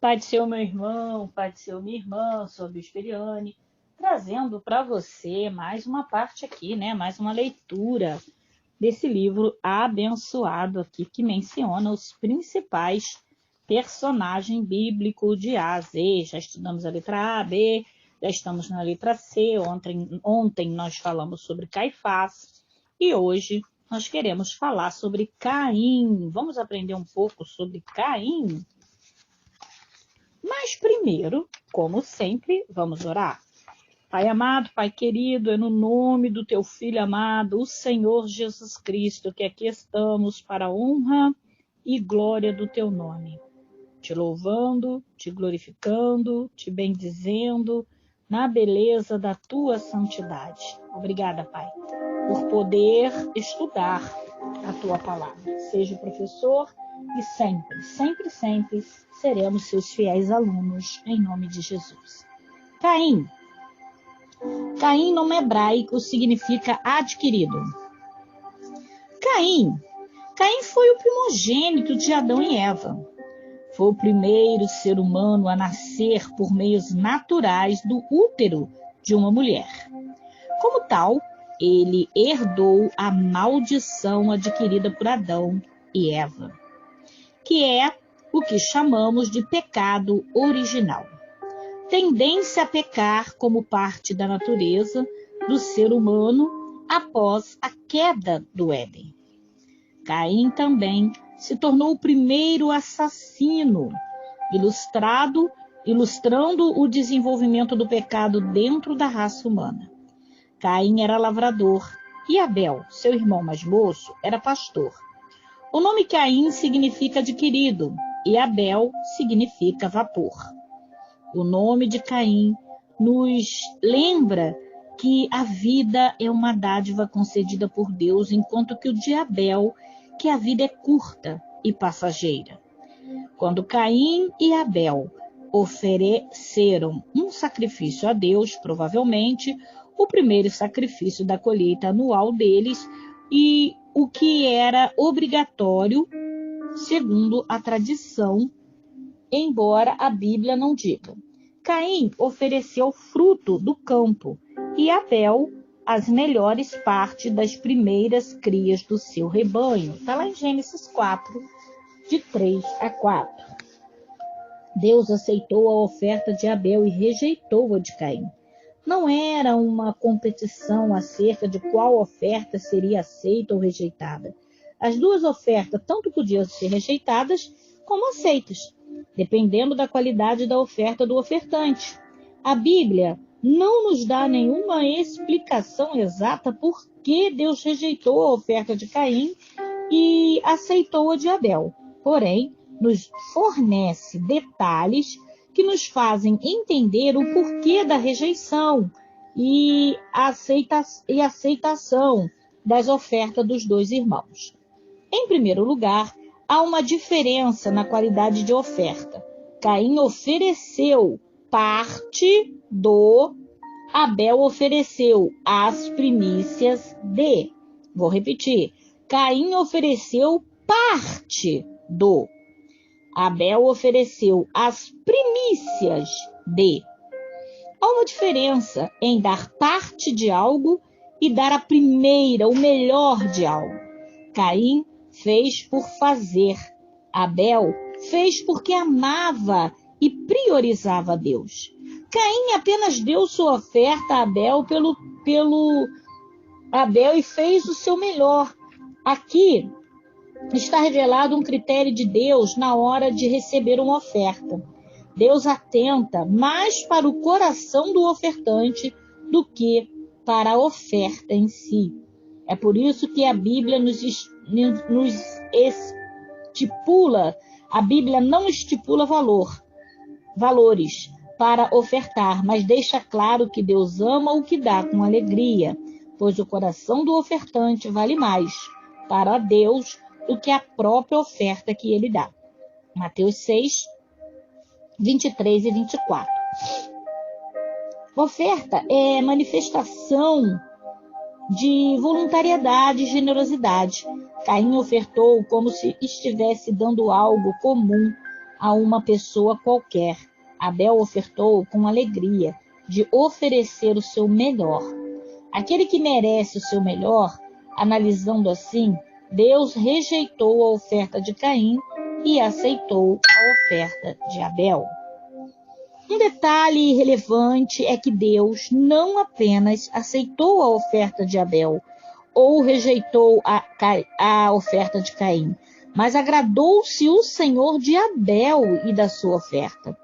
Pai do Senhor, meu irmão, Pai do Senhor, minha irmã, sou a Bispa Eliane, trazendo para você mais uma parte aqui, né? Mais uma leitura desse livro abençoado aqui, que menciona os principais personagens bíblicos de A a Z. Já estudamos a letra A, B, já estamos na letra C. Ontem nós falamos sobre Caifás e hoje nós queremos falar sobre Caim. Vamos aprender um pouco sobre Caim? Mas primeiro, como sempre, vamos orar. Pai amado, Pai querido, é no nome do teu Filho amado, o Senhor Jesus Cristo, que aqui estamos para a honra e glória do teu nome. Te louvando, te glorificando, te bendizendo, na beleza da tua santidade. Obrigada, Pai, por poder estudar a tua palavra. Seja o professor e sempre seremos seus fiéis alunos, em nome de Jesus. Caim. Caim, nome hebraico, significa adquirido. Caim foi o primogênito de Adão e Eva. Foi o primeiro ser humano a nascer por meios naturais do útero de uma mulher. Como tal, ele herdou a maldição adquirida por Adão e Eva, que é o que chamamos de pecado original. Tendência a pecar como parte da natureza do ser humano após a queda do Éden. Caim também se tornou o primeiro assassino, ilustrando o desenvolvimento do pecado dentro da raça humana. Caim era lavrador e Abel, seu irmão mais moço, era pastor. O nome Caim significa adquirido e Abel significa vapor. O nome de Caim nos lembra que a vida é uma dádiva concedida por Deus, enquanto que o de Abel, que a vida é curta e passageira. Quando Caim e Abel ofereceram um sacrifício a Deus, provavelmente o primeiro sacrifício da colheita anual deles e o que era obrigatório segundo a tradição, embora a Bíblia não diga. Caim ofereceu fruto do campo e Abel as melhores partes das primeiras crias do seu rebanho. Está lá em Gênesis 4, de 3 a 4. Deus aceitou a oferta de Abel e rejeitou a de Caim. Não era uma competição acerca de qual oferta seria aceita ou rejeitada. As duas ofertas tanto podiam ser rejeitadas como aceitas, dependendo da qualidade da oferta do ofertante. A Bíblia não nos dá nenhuma explicação exata por que Deus rejeitou a oferta de Caim e aceitou a de Abel. Porém, nos fornece detalhes que nos fazem entender o porquê da rejeição e aceitação das ofertas dos dois irmãos. Em primeiro lugar, há uma diferença na qualidade de oferta. Caim ofereceu parte do, Abel ofereceu as primícias de. Vou repetir. Caim ofereceu parte do. Abel ofereceu as primícias de. Há uma diferença em dar parte de algo e dar a primeira, o melhor de algo. Caim fez por fazer. Abel fez porque amava e priorizava Deus. Caim apenas deu sua oferta a Abel pelo Abel e fez o seu melhor. Aqui está revelado um critério de Deus na hora de receber uma oferta. Deus atenta mais para o coração do ofertante do que para a oferta em si. É por isso que a Bíblia nos estipula, a Bíblia não estipula valores para ofertar, mas deixa claro que Deus ama o que dá com alegria, pois o coração do ofertante vale mais para Deus do que a própria oferta que ele dá. Mateus 6, 23 e 24. Oferta é manifestação de voluntariedade e generosidade. Caim ofertou como se estivesse dando algo comum a uma pessoa qualquer. Abel ofertou com alegria de oferecer o seu melhor. Aquele que merece o seu melhor, analisando assim, Deus rejeitou a oferta de Caim e aceitou a oferta de Abel. Um detalhe relevante é que Deus não apenas aceitou a oferta de Abel ou rejeitou a oferta de Caim, mas agradou-se o Senhor de Abel e da sua oferta,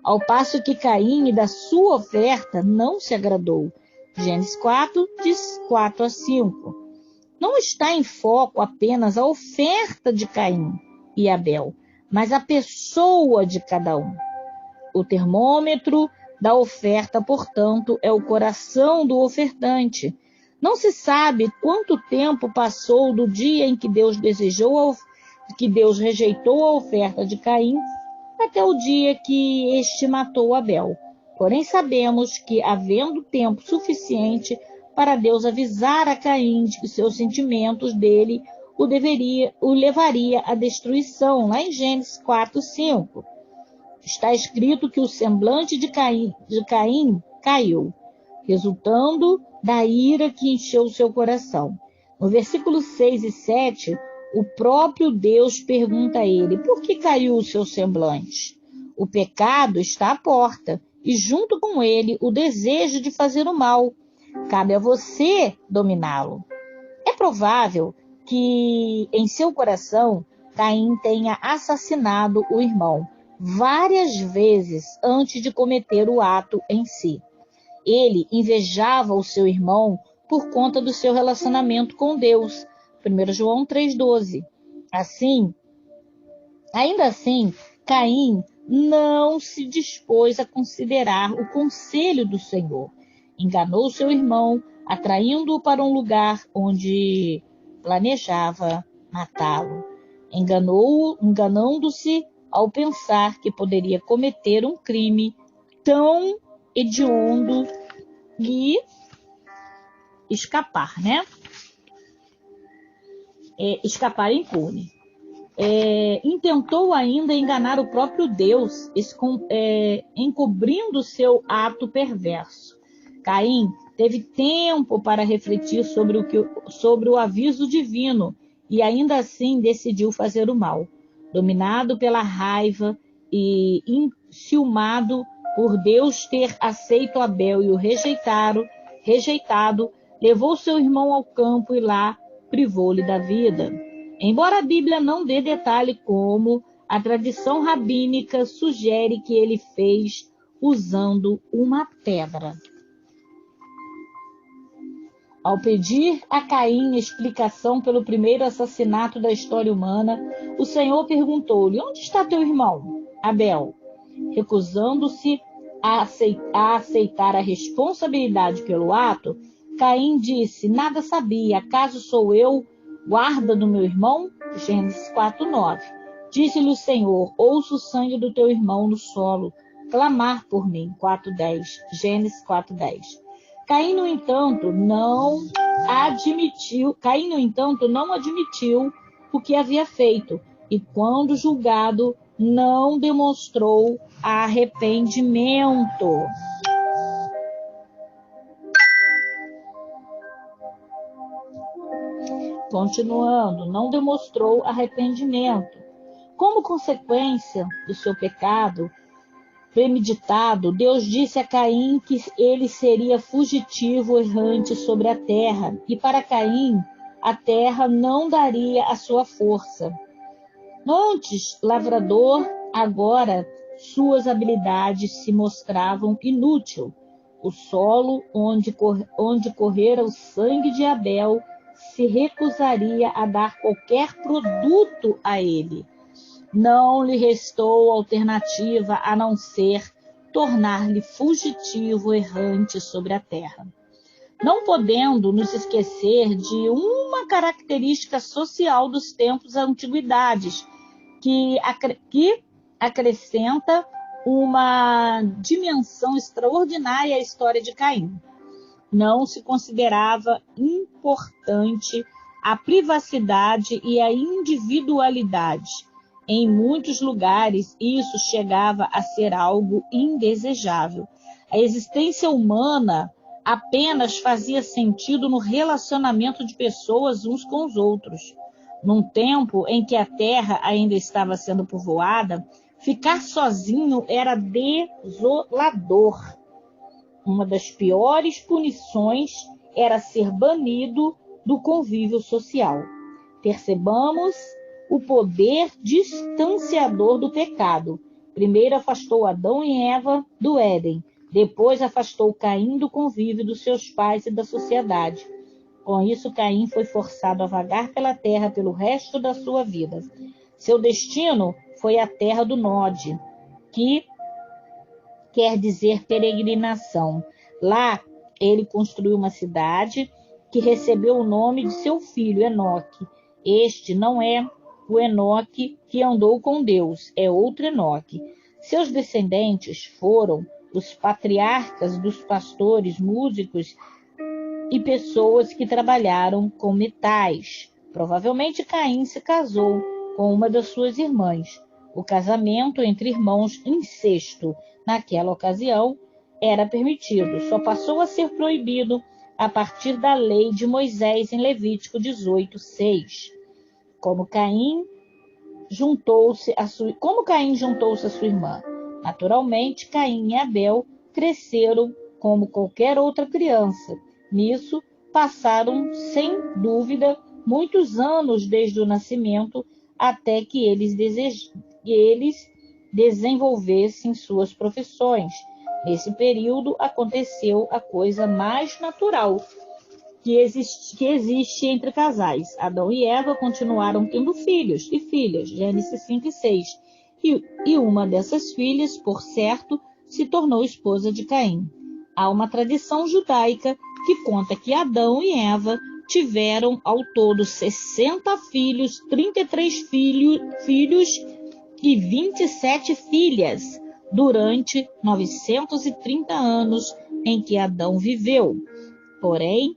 ao passo que Caim e da sua oferta não se agradou. Gênesis 4, de 4 a 5. Não está em foco apenas a oferta de Caim e Abel, mas a pessoa de cada um. O termômetro da oferta, portanto, é o coração do ofertante. Não se sabe quanto tempo passou do dia em que Deus rejeitou a oferta de Caim até o dia que este matou Abel. Porém, sabemos que, havendo tempo suficiente para Deus avisar a Caim de que seus sentimentos dele o levaria à destruição, lá em Gênesis 4, 5. Está escrito que o semblante de Caim caiu, resultando da ira que encheu seu coração. No versículo 6 e 7, o próprio Deus pergunta a ele: por que caiu o seu semblante? O pecado está à porta, e junto com ele o desejo de fazer o mal. Cabe a você dominá-lo. É provável que em seu coração Caim tenha assassinado o irmão várias vezes antes de cometer o ato em si. Ele invejava o seu irmão por conta do seu relacionamento com Deus. 1 João 3,12. Ainda assim, Caim não se dispôs a considerar o conselho do Senhor. Enganou seu irmão, atraindo-o para um lugar onde planejava matá-lo. Enganando-se ao pensar que poderia cometer um crime tão hediondo e escapar, escapar impune. Intentou ainda enganar o próprio Deus, encobrindo seu ato perverso. Caim teve tempo para refletir sobre o aviso divino e ainda assim decidiu fazer o mal. Dominado pela raiva e enciumado por Deus ter aceito Abel e o rejeitado, levou seu irmão ao campo e lá privou-lhe da vida. Embora a Bíblia não dê detalhe como, a tradição rabínica sugere que ele fez usando uma pedra. Ao pedir a Caim explicação pelo primeiro assassinato da história humana, o Senhor perguntou-lhe: onde está teu irmão, Abel? Recusando-se a aceitar a responsabilidade pelo ato, Caim disse: nada sabia, acaso sou eu guarda do meu irmão? Gênesis 4:9. Disse-lhe o Senhor: ouço o sangue do teu irmão no solo clamar por mim. 4:10. Gênesis 4:10. Caim, no entanto, não admitiu o que havia feito e, quando julgado, não demonstrou arrependimento. Continuando, não demonstrou arrependimento. Como consequência do seu pecado premeditado, Deus disse a Caim que ele seria fugitivo errante sobre a terra, e para Caim a terra não daria a sua força. Antes lavrador, agora suas habilidades se mostravam inúteis. O solo onde correra o sangue de Abel se recusaria a dar qualquer produto a ele. Não lhe restou alternativa a não ser tornar-lhe fugitivo errante sobre a terra. Não podendo nos esquecer de uma característica social dos tempos da antiguidades, que acrescenta uma dimensão extraordinária à história de Caim. Não se considerava importante a privacidade e a individualidade. Em muitos lugares, isso chegava a ser algo indesejável. A existência humana apenas fazia sentido no relacionamento de pessoas uns com os outros. Num tempo em que a terra ainda estava sendo povoada, ficar sozinho era desolador. Uma das piores punições era ser banido do convívio social. Percebamos o poder distanciador do pecado. Primeiro afastou Adão e Eva do Éden, depois afastou Caim do convívio dos seus pais e da sociedade. Com isso, Caim foi forçado a vagar pela terra pelo resto da sua vida. Seu destino foi a terra do Nod, que quer dizer peregrinação. Lá, ele construiu uma cidade que recebeu o nome de seu filho, Enoque. Este não é o Enoque que andou com Deus, é outro Enoque. Seus descendentes foram os patriarcas dos pastores, músicos e pessoas que trabalharam com metais. Provavelmente Caim se casou com uma das suas irmãs. O casamento entre irmãos incesto, naquela ocasião, era permitido, só passou a ser proibido a partir da lei de Moisés em Levítico 18:6. Como Caim juntou-se a sua irmã. Naturalmente, Caim e Abel cresceram como qualquer outra criança. Nisso, passaram, sem dúvida, muitos anos desde o nascimento até que eles desenvolvessem suas profissões. Nesse período, aconteceu a coisa mais natural que existe entre casais. Adão e Eva continuaram tendo filhos e filhas, Gênesis 5 e 6. E uma dessas filhas, por certo, se tornou esposa de Caim. Há uma tradição judaica que conta que Adão e Eva tiveram ao todo 60 filhos, 33 filhos e 27 filhas durante 930 anos em que Adão viveu. Porém,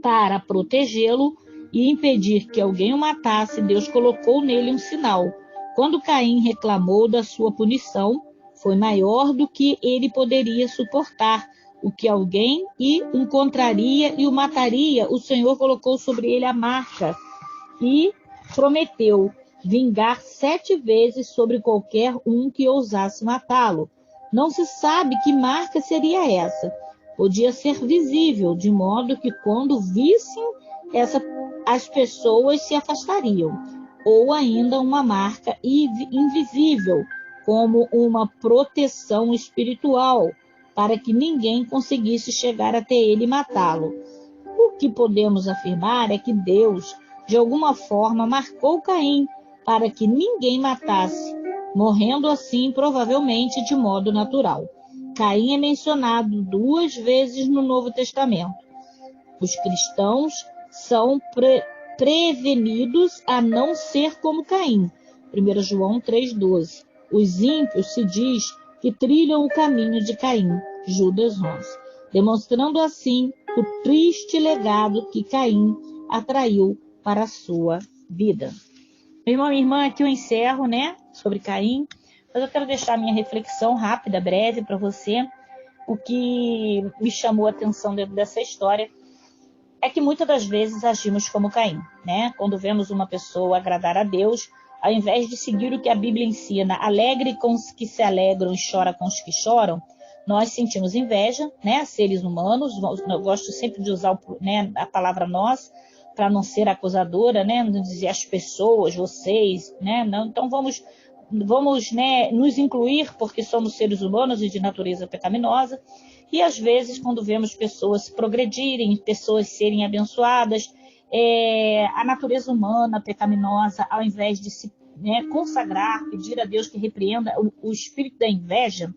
para protegê-lo e impedir que alguém o matasse, Deus colocou nele um sinal. Quando Caim reclamou da sua punição, foi maior do que ele poderia suportar. O que alguém o encontraria e o mataria, o Senhor colocou sobre ele a marca e prometeu vingar 7 vezes sobre qualquer um que ousasse matá-lo. Não se sabe que marca seria essa. Podia ser visível, de modo que quando vissem as pessoas se afastariam. Ou ainda uma marca invisível, como uma proteção espiritual, para que ninguém conseguisse chegar até ele e matá-lo. O que podemos afirmar é que Deus, de alguma forma, marcou Caim para que ninguém matasse, morrendo assim provavelmente de modo natural. Caim é mencionado 2 vezes no Novo Testamento. Os cristãos são prevenidos a não ser como Caim. 1 João 3,12. Os ímpios se diz que trilham o caminho de Caim. Judas 11. Demonstrando assim o triste legado que Caim atraiu para a sua vida. Meu irmão e irmã, aqui eu encerro, sobre Caim. Mas eu quero deixar minha reflexão rápida, breve para você. O que me chamou a atenção dentro dessa história é que muitas das vezes agimos como Caim, Quando vemos uma pessoa agradar a Deus, ao invés de seguir o que a Bíblia ensina, alegre com os que se alegram e chora com os que choram, nós sentimos inveja, Seres humanos. Eu gosto sempre de usar a palavra nós, para não ser acusadora, não dizer as pessoas, vocês, Não, então vamos nos incluir porque somos seres humanos e de natureza pecaminosa. E às vezes, quando vemos pessoas progredirem, pessoas serem abençoadas, a natureza humana pecaminosa, ao invés de se consagrar, pedir a Deus que repreenda o espírito da inveja,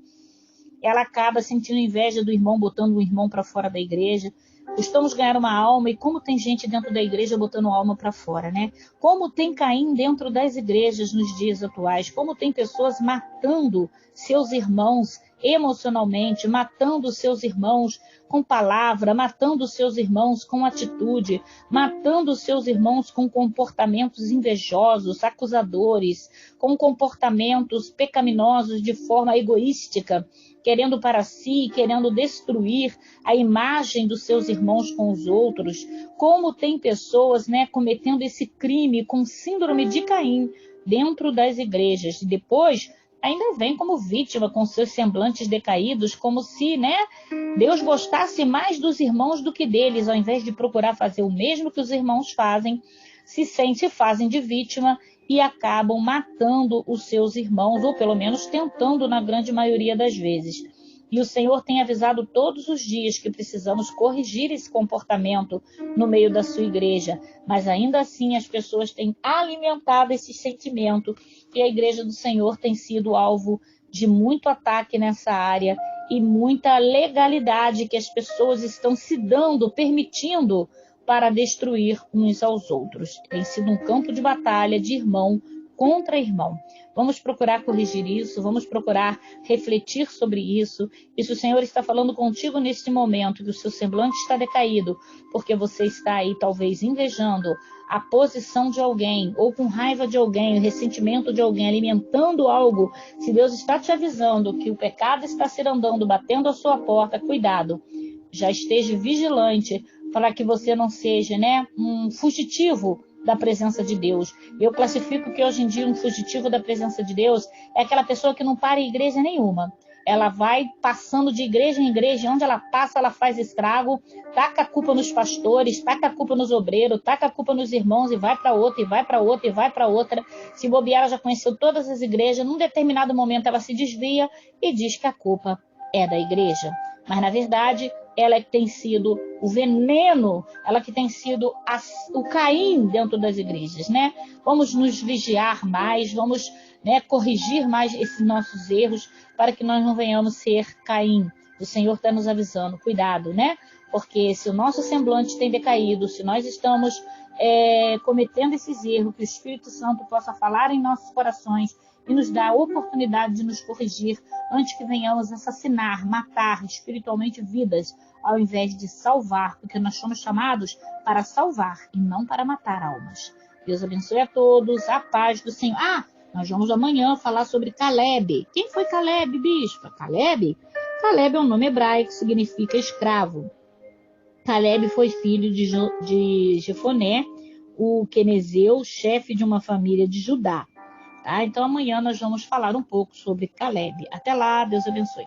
ela acaba sentindo inveja do irmão, botando o irmão para fora da igreja. Costumamos ganhar uma alma, e como tem gente dentro da igreja botando a alma para fora, Como tem Caim dentro das igrejas nos dias atuais, como tem pessoas matando seus irmãos emocionalmente, matando os seus irmãos com palavra, matando os seus irmãos com atitude, matando os seus irmãos com comportamentos invejosos, acusadores, com comportamentos pecaminosos de forma egoística, querendo para si, querendo destruir a imagem dos seus irmãos com os outros. Como tem pessoas, cometendo esse crime com síndrome de Caim dentro das igrejas. E depois ainda vem como vítima com seus semblantes decaídos, como se, Deus gostasse mais dos irmãos do que deles, ao invés de procurar fazer o mesmo que os irmãos fazem, se fazem de vítima e acabam matando os seus irmãos, ou pelo menos tentando na grande maioria das vezes. E o Senhor tem avisado todos os dias que precisamos corrigir esse comportamento no meio da sua igreja, mas ainda assim as pessoas têm alimentado esse sentimento e a igreja do Senhor tem sido alvo de muito ataque nessa área e muita legalidade que as pessoas estão se dando, permitindo para destruir uns aos outros. Tem sido um campo de batalha de irmão contra irmão. Vamos procurar corrigir isso, vamos procurar refletir sobre isso. E se o Senhor está falando contigo neste momento, que o seu semblante está decaído, porque você está aí talvez invejando a posição de alguém, ou com raiva de alguém, o ressentimento de alguém, alimentando algo, se Deus está te avisando que o pecado está se andando, batendo a sua porta, cuidado, já esteja vigilante para que você não seja, um fugitivo da presença de Deus. Eu classifico que hoje em dia um fugitivo da presença de Deus é aquela pessoa que não para em igreja nenhuma. Ela vai passando de igreja em igreja, onde ela passa, ela faz estrago, taca a culpa nos pastores, taca a culpa nos obreiros, taca a culpa nos irmãos e vai para outra, e vai para outra, e vai para outra. Se bobear, ela já conheceu todas as igrejas, num determinado momento ela se desvia e diz que a culpa é da igreja. Mas, na verdade, ela é que tem sido o veneno, ela que tem sido o Caim dentro das igrejas, Vamos nos vigiar mais, vamos corrigir mais esses nossos erros, para que nós não venhamos ser Caim. O Senhor está nos avisando, cuidado, Porque se o nosso semblante tem decaído, se nós estamos cometendo esses erros, que o Espírito Santo possa falar em nossos corações e nos dar a oportunidade de nos corrigir antes que venhamos assassinar, matar espiritualmente vidas, ao invés de salvar, porque nós somos chamados para salvar e não para matar almas. Deus abençoe a todos, a paz do Senhor. Nós vamos amanhã falar sobre Caleb. Quem foi Caleb, bispa? Caleb é um nome hebraico que significa escravo. Caleb foi filho de Jefoné, o quenezeu, chefe de uma família de Judá. Então amanhã nós vamos falar um pouco sobre Caleb. Até lá, Deus abençoe.